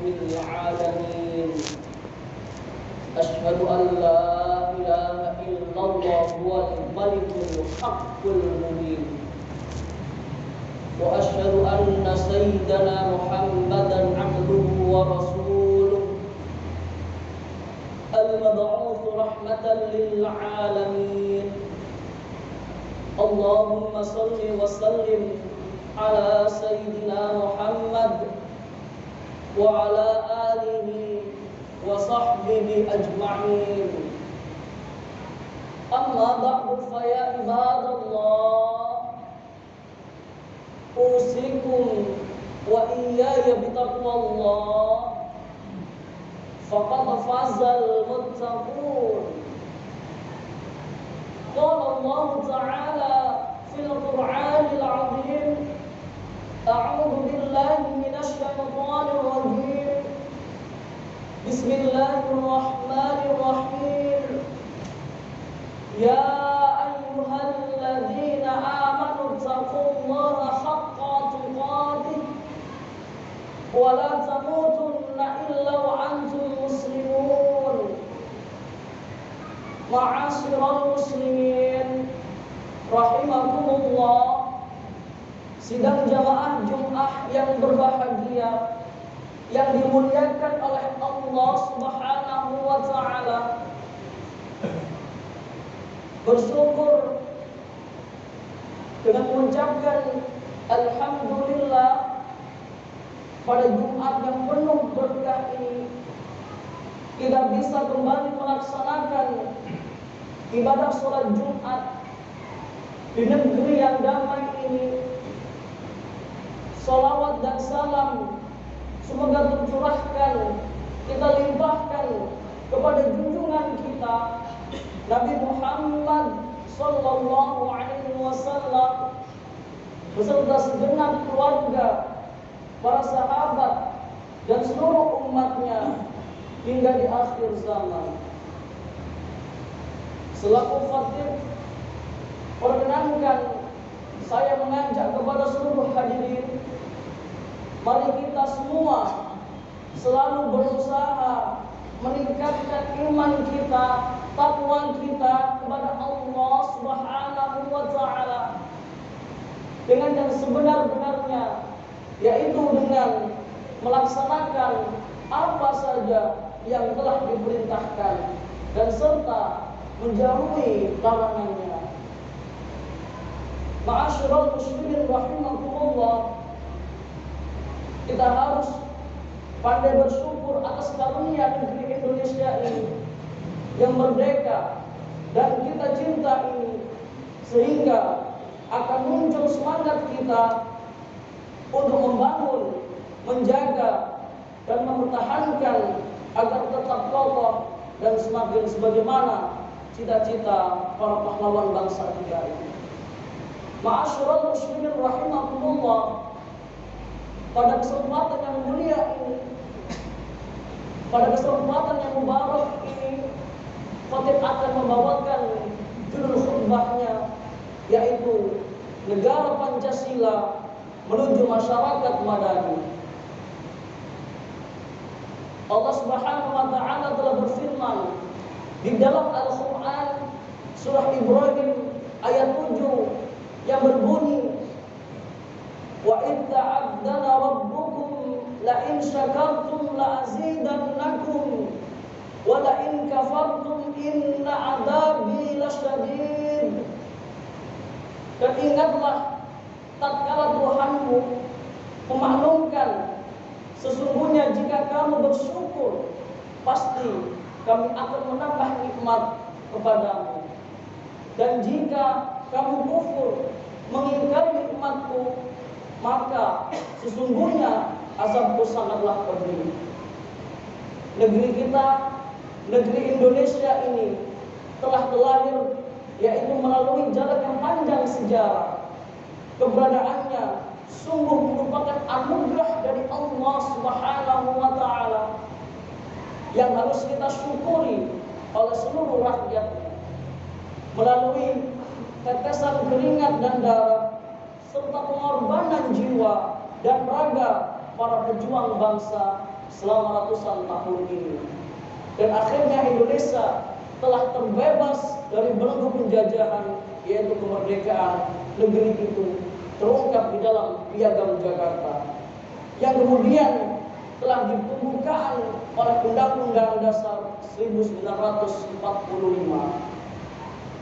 العالمين أشهد أن لا إله إلا الله هو الملك الحق المبين وأشهد أن سيدنا محمدا عبده ورسوله المبعوث رحمة للعالمين اللهم صل وسلم على سيدنا محمد وعلى آله وصحبه أجمعين أما بعد فيا عباد الله أوصيكم وإياي بتقوى الله فقد فاز المتقون قال الله تعالى في القرآن العظيم أعوذ بالله من الشيطان الرجيم بسم الله الرحمن الرحيم يا أيها الذين آمنوا اتقوا الله حق تقاته ولا تموتن إلا وأنتم مسلمون معاشر المسlimin rahimakumullah. Sidang jamaah Jumat yang berbahagia yang dimuliakan oleh Allah Subhanahu wa taala. Bersyukur dengan mengucapkan alhamdulillah pada Jumat yang penuh berkah ini kita bisa kembali melaksanakan ibadah sholat Jumat di negeri yang damai ini. Salawat dan salam semoga tercurahkan, kita limpahkan kepada junjungan kita Nabi Muhammad sallallahu alaihi wasallam beserta segenap keluarga, para sahabat dan seluruh umatnya hingga di akhir zaman. Selaku khatib, perkenankan saya mengajak kepada seluruh hadirin, mari kita semua selalu berusaha meningkatkan iman kita, takwa kita kepada Allah Subhanahu wa taala dengan yang sebenar-benarnya, yaitu dengan melaksanakan apa saja yang telah diperintahkan dan serta menjauhi larangannya. Ma'asyiral muslimin rahimakumullah, kita harus pandai bersyukur atas karunia negeri Indonesia ini yang merdeka dan kita cinta ini, sehingga akan muncul semangat kita untuk membangun, menjaga dan mempertahankan agar tetap kokoh dan semakin sebagaimana cita-cita para pahlawan bangsa kita ini. Ma'asyiral muslimin rahimakumullah, pada kesempatan yang mulia ini, pada kesempatan yang mubarak ini, khatib akan membawakan judul khutbahnya, yaitu Negara Pancasila Menuju Masyarakat Madani. Allah Subhanahu wa taala telah berfirman di dalam Al-Qur'an surah Ibrahim ayat 7 yang berbunyi, wa idza ta'addana rabbukum la in syakartum la azidannakum wa la in kafartum inna 'adzabi lasyadid. Dan ingatlah tatkala Tuhanmu memaklumkan, sesungguhnya jika kamu bersyukur pasti kami akan menambah nikmat kepadamu, dan jika kamu kufur mengingkari nikmatku, maka sesungguhnya azabku sangatlah pedih. Negeri kita, negeri Indonesia ini telah terlahir, yaitu melalui jalan yang panjang sejarah. Keberadaannya sungguh merupakan anugerah dari Allah Subhanahu wa taala yang harus kita syukuri oleh seluruh rakyatnya. Melalui tetesan keringat dan darah serta pengorbanan jiwa dan raga para pejuang bangsa selama ratusan tahun ini. Dan akhirnya Indonesia telah terbebas dari belenggu penjajahan, yaitu kemerdekaan negeri itu terungkap di dalam Piagam Jakarta, yang kemudian telah dipembukaan oleh Undang-Undang Dasar 1945.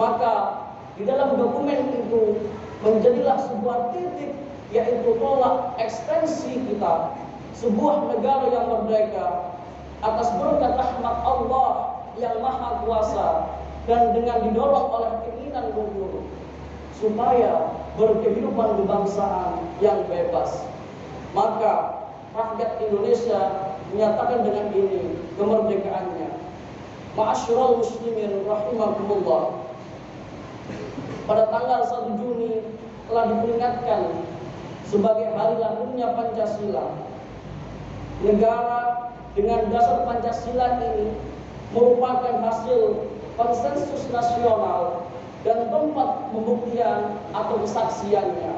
Maka di dalam dokumen itu menjadilah sebuah titik, yaitu tolak ekstensi kita sebuah negara yang merdeka atas berkat rahmat Allah yang maha kuasa, dan dengan didorong oleh keinginan luhur supaya berkehidupan kebangsaan yang bebas. Maka rakyat Indonesia menyatakan dengan ini kemerdekaannya. Ma'asyiral muslimin rahimakumullah, pada tanggal 1 Juni telah diperingatkan sebagai hari lahirnya Pancasila. Negara dengan dasar Pancasila ini merupakan hasil konsensus nasional dan tempat pembuktian atau kesaksiannya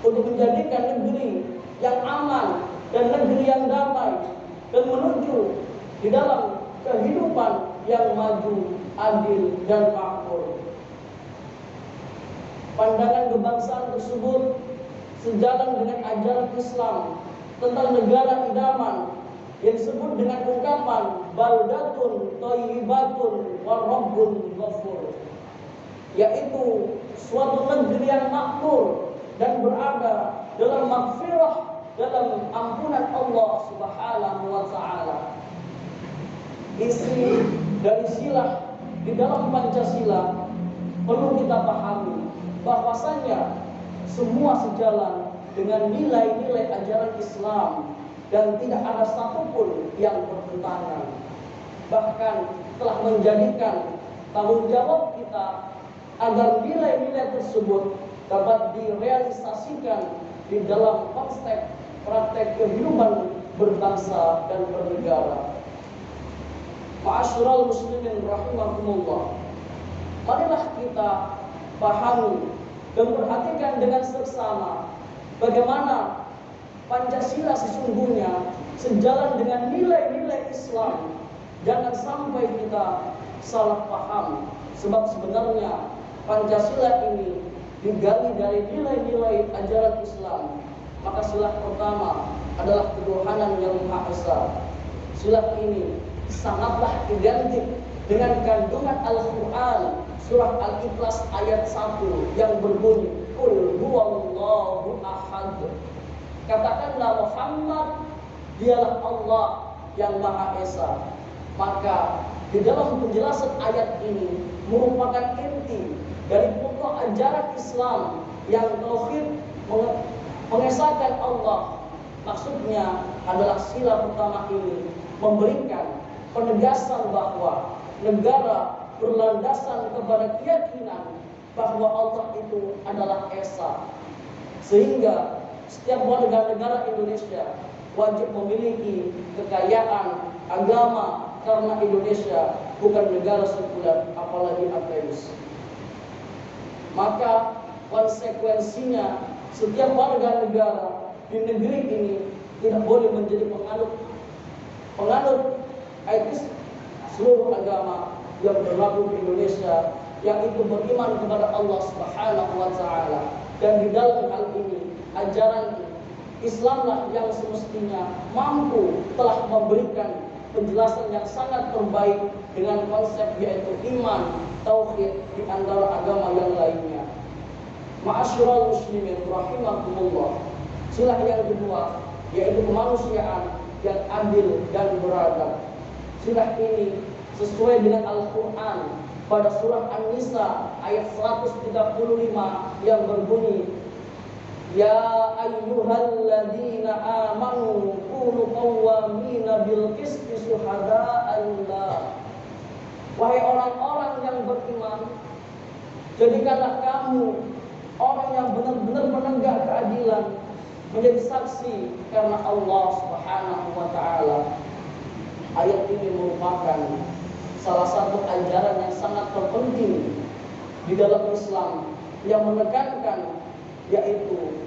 untuk menjadikan negeri yang aman dan negeri yang damai, dan menuju di dalam kehidupan yang maju, adil, dan makmur. Pandangan kebangsaan tersebut sejalan dengan ajaran Islam tentang negara idaman yang disebut dengan ungkapan baldatun thayyibatun wa rabbun ghafur, yaitu suatu negeri yang makmur dan berada dalam maghfirah, dalam ampunan Allah Subhanahu wa taala. Isi dari silah di dalam Pancasila perlu kita pahami bahwasanya semua sejalan dengan nilai-nilai ajaran Islam dan tidak ada satupun yang bertentangan. Bahkan telah menjadikan tanggung jawab kita agar nilai-nilai tersebut dapat direalisasikan di dalam konteks praktek kehidupan berbangsa dan bernegara. Ma'asyiral muslimin rahimakumullah, marilah kita pahami dan perhatikan dengan seksama bagaimana Pancasila sesungguhnya sejalan dengan nilai-nilai Islam. Jangan sampai kita salah paham, sebab sebenarnya Pancasila ini digali dari nilai-nilai ajaran Islam. Maka silah pertama adalah ketuhanan yang Maha Esa. Silah ini sangatlah identik dengan kandungan Al-Quran surah Al-Ikhlas ayat 1 yang berbunyi Qul huwallahu ahad. Katakanlah Muhammad, dialah Allah yang Maha Esa. Maka di dalam penjelasan ayat ini merupakan inti dari pokok ajaran Islam yang tauhid, mengesahkan Allah. Maksudnya adalah sila pertama ini memberikan penegasan bahwa negara berlandasan kepada keyakinan bahwa Allah itu adalah Esa, sehingga setiap warga negara Indonesia wajib memiliki kekayaan agama, karena Indonesia bukan negara sekuler apalagi ateis. Maka konsekuensinya setiap warga negara di negeri ini tidak boleh menjadi penganut etis seluruh agama yang berlaku di Indonesia, yang itu beriman kepada Allah Subhanahu wa taala. Dan di dalam hal ini ajaran Islamlah yang semestinya mampu telah memberikan penjelasan yang sangat terbaik dengan konsep yaitu iman, tauhid di antara agama yang lainnya. Ma'asyiral muslimin rahimakumullah, silah yang kedua yaitu kemanusiaan yang adil dan beradab. Silah ini sesuai dengan Al-Quran pada surah An-Nisa ayat 135 yang berbunyi Ya ayyuhalladzina amanu kunu qawwamina bil qisti syuhada'a lillah. Wahai orang-orang yang beriman, jadikanlah kamu orang yang benar-benar menegak keadilan, menjadi saksi karena Allah Subhanahu wa taala. Ayat ini merupakan salah satu ajaran yang sangat terpenting di dalam Islam yang menekankan yaitu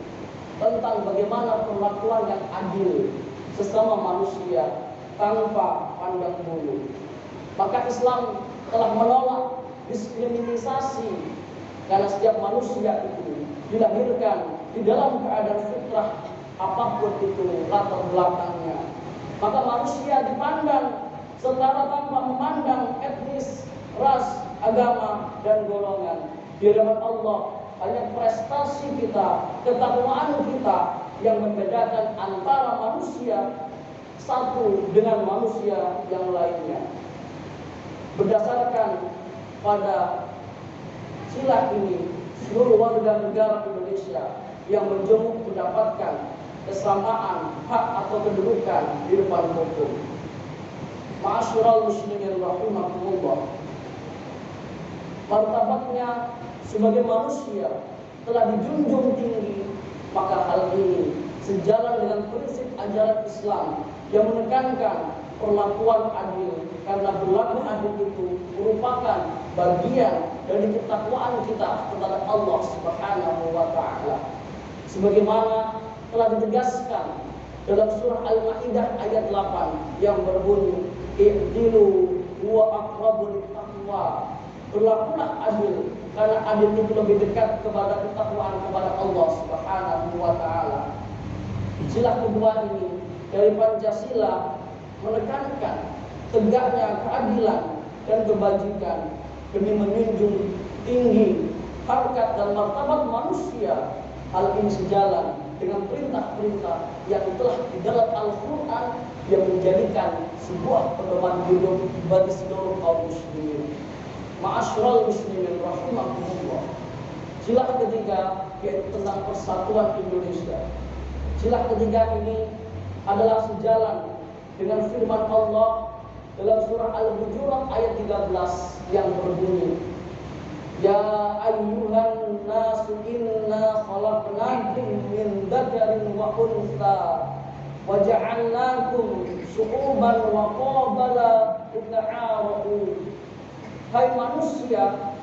tentang bagaimana perlakuan yang adil sesama manusia tanpa pandang bulu. Maka Islam telah menolak diskriminasi karena setiap manusia itu dilahirkan di dalam keadaan fitrah apapun itu latar belakangnya. Maka manusia dipandang setara tanpa memandang etnis, ras, agama, dan golongan. Di hadapan Allah hanya prestasi kita, ketakwaan kita yang membedakan antara manusia satu dengan manusia yang lainnya. Berdasarkan pada sila ini, seluruh warga negara Indonesia yang menjenguk mendapatkan kesamaan hak atau kedudukan di depan hukum. Ma'asyiral muslimin rahimakumullah. Martabatnya sebagai manusia telah dijunjung tinggi, maka hal ini sejalan dengan prinsip ajaran Islam yang menekankan perlakuan adil, karena berlaku adil itu merupakan bagian dari ketakwaan kita kepada Allah Subhanahu wa taala. Sebagaimana telah ditegaskan dalam surah Al-Maidah ayat 8 yang berbunyi, "I'dilu huwa aqrabu lit-taqwa." Berlakulah adil, karena adil itu lebih dekat kepada ketakwaan kepada Allah Subhanahu wa taala. Sila kedua ini dari Pancasila menekankan tegaknya keadilan dan kebajikan demi menjunjung tinggi harkat dan martabat manusia. Hal ini sejalan dengan perintah-perintah yang telah di dalam Al-Quran yang menjadikan sebuah pedoman hidup bagi seluruh kaum muslimin. Ma'asyiral muslimin rahimakumullah. Sila ketiga yaitu tentang persatuan Indonesia. Sila ketiga ini adalah sejalan dengan firman Allah dalam surah Al-Hujurat ayat 13 yang berbunyi, "Ya ayyuhan nasu inna khalaqnakum min dzakarin wa untha wa ja'alnakum syu'uban wa qabala lita'arafu." Hai manusia,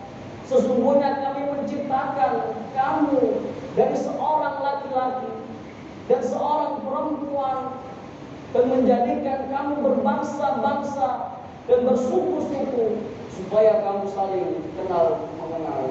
sesungguhnya kami menciptakan kamu dari seorang laki-laki dan seorang perempuan dan menjadikan kamu berbangsa-bangsa dan bersuku-suku supaya kamu saling kenal mengenal.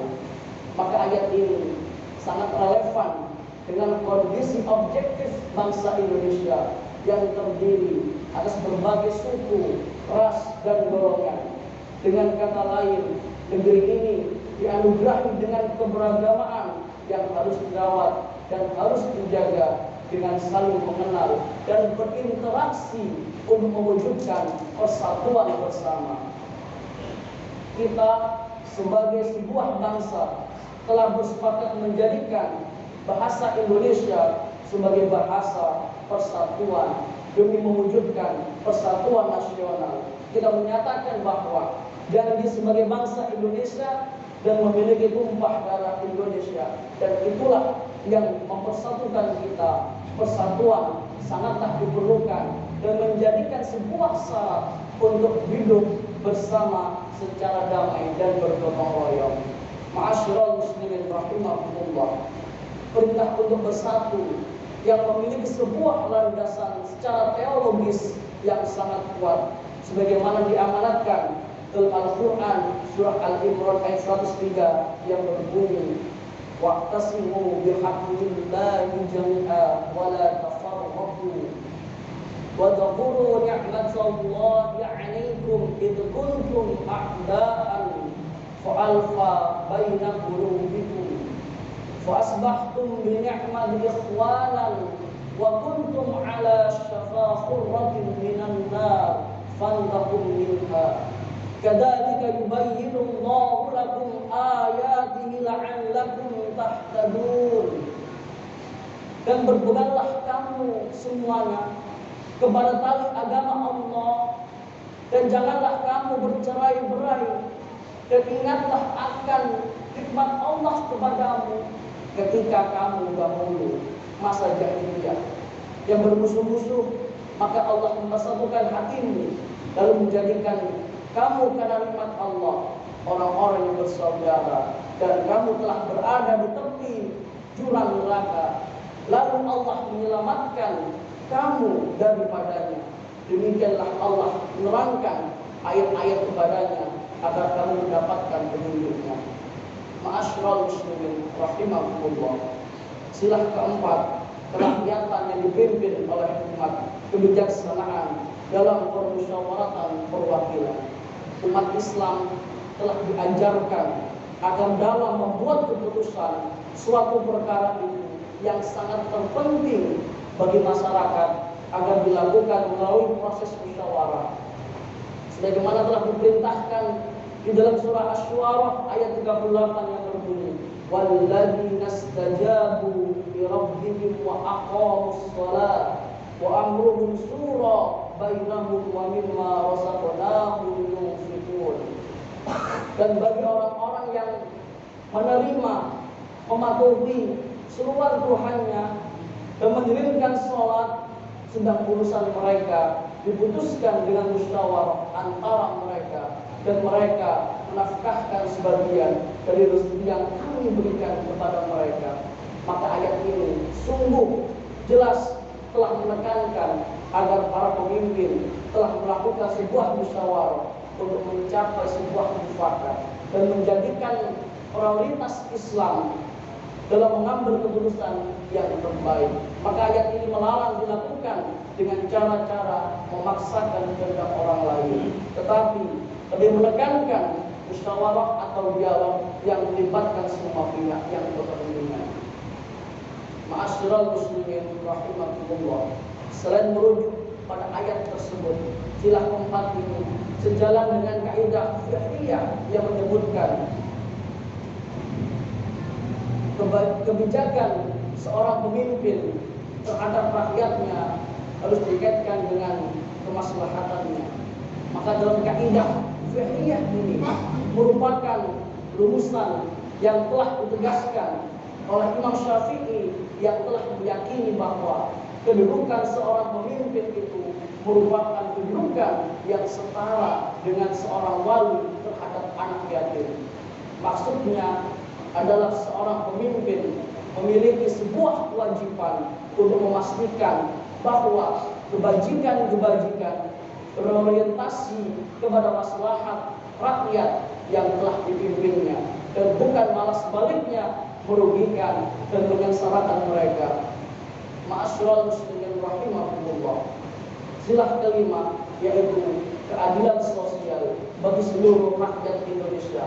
Maka ayat ini sangat relevan dengan kondisi objektif bangsa Indonesia yang terdiri atas berbagai suku, ras, dan golongan. Dengan kata lain, negeri ini dianugerahi dengan keberagaman yang harus dirawat dan harus dijaga dengan saling mengenal dan berinteraksi untuk mewujudkan persatuan bersama. Kita sebagai sebuah bangsa telah bersepakat menjadikan bahasa Indonesia sebagai bahasa persatuan demi mewujudkan persatuan nasional. Kita menyatakan bahwa janji sebagai bangsa Indonesia dan memiliki tumpah darah Indonesia, dan itulah yang mempersatukan kita. Persatuan sangatlah diperlukan dan menjadikan sebuah syarat untuk hidup bersama secara damai dan bergotong royong. Ma'asyiral muslimin rahimakumullah. Perintah untuk bersatu yang memiliki sebuah landasan secara teologis yang sangat kuat, sebagaimana diamanatkan dalam Al-Quran surah Al-Imran ayat 103 yang berbunyi, "Wa'tasimu bihablillahi jami'a wa la tafarraqu wa dhkuru ni'matallahi 'alaikum id kuntum a'da'an fa'alfa baina qulubikum fa asbahtum bi ni'mati ikhwanan wa kuntum 'ala shafa khurratin minan nar fantakum minha. Kadzalika yubayyinu Allahu lakum ayatihi la'allakum tahtadun." Dan berpeganglah kamu semuanya kepada tali agama Allah, dan janganlah kamu bercerai-berai, dan ingatlah akan nikmat Allah kepadamu ketika kamu dahulu masa jahiliyah yang bermusuh-musuh, maka Allah mempersatukan hatimu lalu menjadikan kamu karena nikmat Allah orang-orang yang bersaudara, dan kamu telah berada di tepi jurang neraka. Lalu Allah menyelamatkan kamu daripadanya. Demikianlah Allah menerangkan ayat-ayat kepadanya agar kamu mendapatkan petunjuknya. Ma'asyiral muslimin rahimakumullah. Silah keempat, kerakyatan yang dipimpin oleh hikmat kebijaksanaan dalam permusyawaratan perwakilan. Umat Islam telah diajarkan agar dalam membuat keputusan suatu perkara itu yang sangat terpenting bagi masyarakat agar dilakukan melalui proses musyawarah. Sebagaimana telah diperintahkan di dalam surah Asy-Syu'ara ayat 38 yang berbunyi, "Walladzina istajabu li rabbihim wa aqamus shalah wa amruhum shura bainahum wa mimma razaqnahum yunfiqun." Dan bagi orang-orang yang menerima, mematuhi seruan Tuhannya dan mendirikan sholat, sedang urusan mereka diputuskan dengan musyawarah antara mereka, dan mereka menafkahkan sebagian dari rezeki yang kami berikan kepada mereka. Maka ayat ini sungguh jelas telah menekankan agar para pemimpin telah melakukan sebuah musyawarah untuk mencapai sebuah mufakat dan menjadikan prioritas Islam dalam mengambil keputusan yang terbaik. Maka ayat ini melarang dilakukan dengan cara-cara memaksakan kehendak orang lain, tetapi lebih menekankan musyawarah atau dialog yang melibatkan semua pihak yang berkepentingan. Ma'asyiral muslimin rahimakumullah. Selain merujuk pada ayat tersebut, silah keempat ini sejalan dengan kaidah fiqhiyah yang menyebutkan kebijakan seorang pemimpin terhadap rakyatnya harus dikaitkan dengan kemaslahatannya. Maka dalam kaidah fiqhiyah ini merupakan rumusan yang telah ditegaskan oleh Imam Syafi'i yang telah meyakini bahwa kedudukan seorang pemimpin itu merupakan kedudukan yang setara dengan seorang wali terhadap anak yatim. Maksudnya adalah seorang pemimpin memiliki sebuah kewajiban untuk memastikan bahwa kebajikan-kebajikan berorientasi kepada maslahat rakyat yang telah dipimpinnya, dan bukan malah sebaliknya merugikan dan menyengsarakan mereka. Ma'asyiral muslimin rahimakumullah. Silah kelima yaitu keadilan sosial bagi seluruh rakyat Indonesia.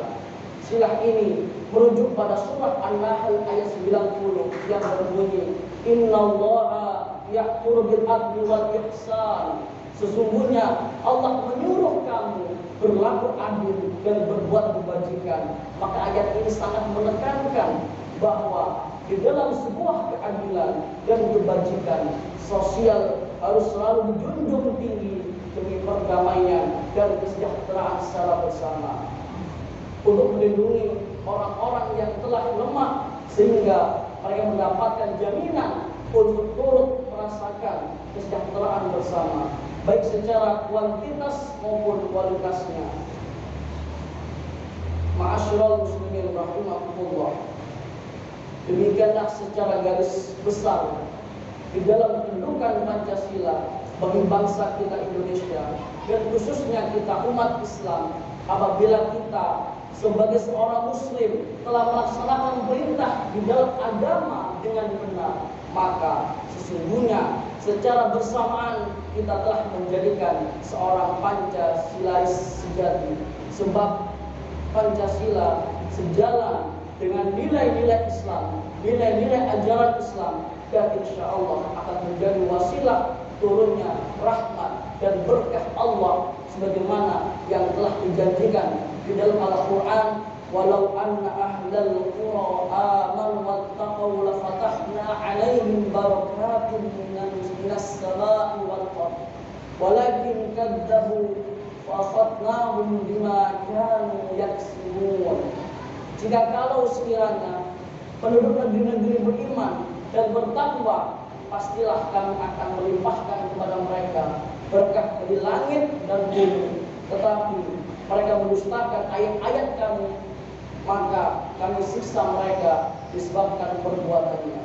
Silah ini merujuk pada surah An-Nahl ayat 90 yang berbunyi, "Innallaha ya'muru bil 'adli wal ihsan." Sesungguhnya Allah menyuruh kamu berlaku adil dan berbuat kebajikan. Maka ayat ini sangat menekankan bahwa di dalam sebuah keadilan dan kebajikan sosial harus selalu dijunjung tinggi demi perdamaian dan kesejahteraan secara bersama, untuk melindungi orang-orang yang telah lemah sehingga mereka mendapatkan jaminan untuk turut merasakan kesejahteraan bersama, baik secara kuantitas maupun kualitasnya. Ma'asyiral muslimin rahimakumullah. Demikianlah secara garis besar di dalam kedudukan Pancasila bagi bangsa kita Indonesia, dan khususnya kita umat Islam. Apabila kita sebagai seorang muslim telah melaksanakan perintah di dalam agama dengan benar, maka sesungguhnya secara bersamaan kita telah menjadikan seorang Pancasilais sejati. Sebab Pancasila sejalan dengan nilai-nilai Islam, nilai-nilai ajaran Islam, dan insya Allah akan menjadi wasilah turunnya rahmat dan berkah Allah sebagaimana yang telah dijanjikan di dalam Al-Quran, "Walau anna ahlal qura amanu wattaqaw lafatahna 'alaihim barakatin minas sama'i wal ardh walakin kadzabu fa akhadnahum bima kanu yaksibun." Jika kalau sekiranya penduduk negeri-negeri beriman dan bertakwa, pastilah kami akan melimpahkan kepada mereka berkah dari langit dan bumi. Tetapi mereka mendustakan ayat-ayat kami, maka kami siksa mereka disebabkan perbuatannya.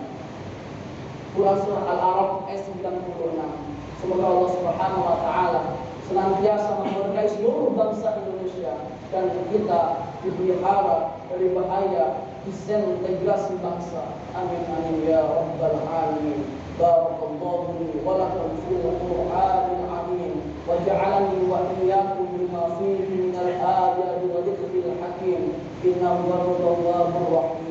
Quran surah Al-A'raf ayat 96. Semoga Allah Subhanahu wa taala senantiasa memberkahi seluruh bangsa Indonesia dan kita dipelihara dari bahaya disintegrasi bangsa. Amin amin ya rabbal alamin. Barakallahu li wa lakum fil Qur'anil azim wa ja'alani wa iyyakum bima fihi min al-ayati wa dhikril hakim. Innahu huwal ghafurur rahim.